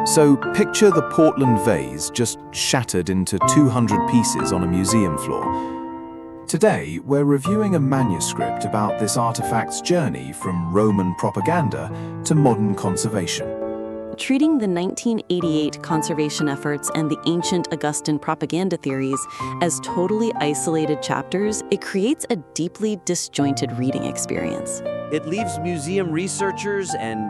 So picture the Portland vase just shattered into 200 pieces on a museum floor. Today, we're reviewing a manuscript about this artifact's journey from Roman propaganda to modern conservation. Treating the 1988 conservation efforts and the ancient Augustan propaganda theories as totally isolated chapters, it creates a deeply disjointed reading experience. It leaves museum researchers and,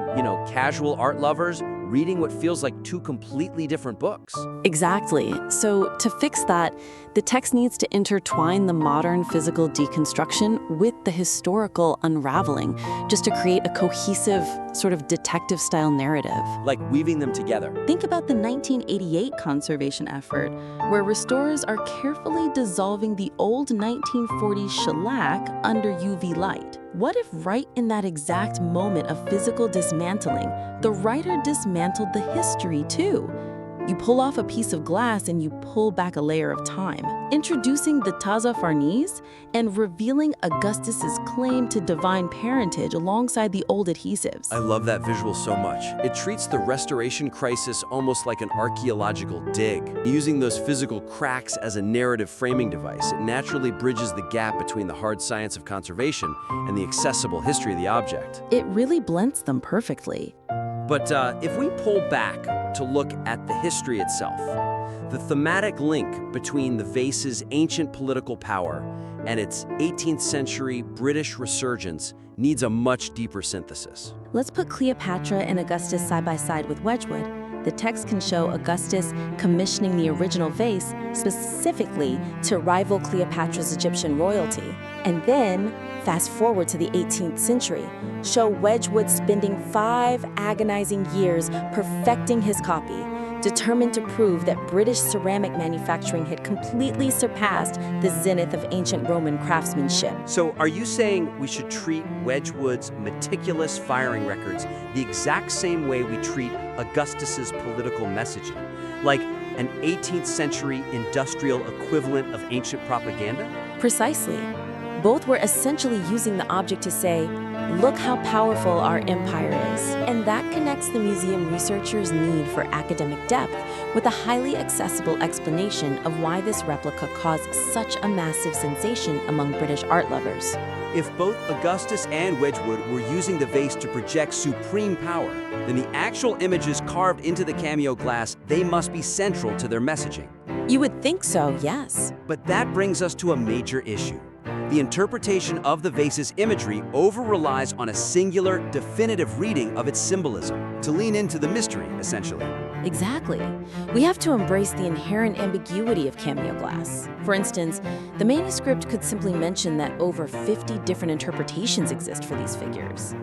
casual art lovers reading what feels like two completely different books. Exactly. So to fix that, the text needs to intertwine the modern physical deconstruction with the historical unraveling, just to create a cohesive, sort of detective-style narrative. Like weaving them together. Think about the 1988 conservation effort, where restorers are carefully dissolving the old 1940s shellac under UV light. What if right in that exact moment of physical dismantling, the writer dismantled the history too? You pull off a piece of glass and you pull back a layer of time, introducing the Taza Farnese and revealing Augustus's claim to divine parentage alongside the old adhesives. I love that visual so much. It treats the restoration crisis almost like an archaeological dig. Using those physical cracks as a narrative framing device, it naturally bridges the gap between the hard science of conservation and the accessible history of the object. It really blends them perfectly. But if we pull back to look at the history itself, the thematic link between the vase's ancient political power and its 18th century British resurgence needs a much deeper synthesis. Let's put Cleopatra and Augustus side by side with Wedgwood. The text can show Augustus commissioning the original vase specifically to rival Cleopatra's Egyptian royalty. And then, fast forward to the 18th century, show Wedgwood spending 5 agonizing years perfecting his copy, determined to prove that British ceramic manufacturing had completely surpassed the zenith of ancient Roman craftsmanship. So are you saying we should treat Wedgwood's meticulous firing records the exact same way we treat Augustus's political messaging? Like an 18th century industrial equivalent of ancient propaganda? Precisely. Both were essentially using the object to say, look how powerful our empire is. And that connects the museum researchers' need for academic depth with a highly accessible explanation of why this replica caused such a massive sensation among British art lovers. If both Augustus and Wedgwood were using the vase to project supreme power, then the actual images carved into the cameo glass, they must be central to their messaging. You would think so, yes. But that brings us to a major issue. The interpretation of the vase's imagery over-relies on a singular, definitive reading of its symbolism, to lean into the mystery, essentially. Exactly. We have to embrace the inherent ambiguity of cameo glass. For instance, the manuscript could simply mention that over 50 different interpretations exist for these figures,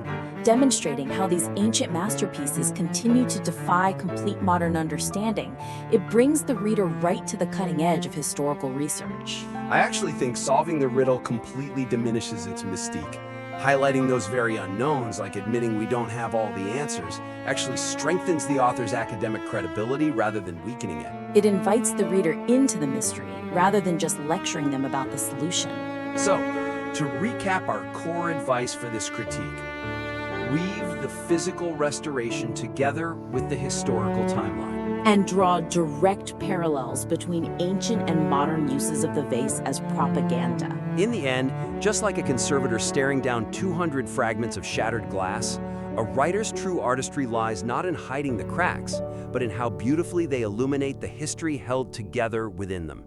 demonstrating how these ancient masterpieces continue to defy complete modern understanding. It brings the reader right to the cutting edge of historical research. I actually think solving the riddle completely diminishes its mystique. Highlighting those very unknowns, like admitting we don't have all the answers, actually strengthens the author's academic credibility rather than weakening it. It invites the reader into the mystery rather than just lecturing them about the solution. So, to recap our core advice for this critique, weave the physical restoration together with the historical timeline. And draw direct parallels between ancient and modern uses of the vase as propaganda. In the end, just like a conservator staring down 200 fragments of shattered glass, a writer's true artistry lies not in hiding the cracks, but in how beautifully they illuminate the history held together within them.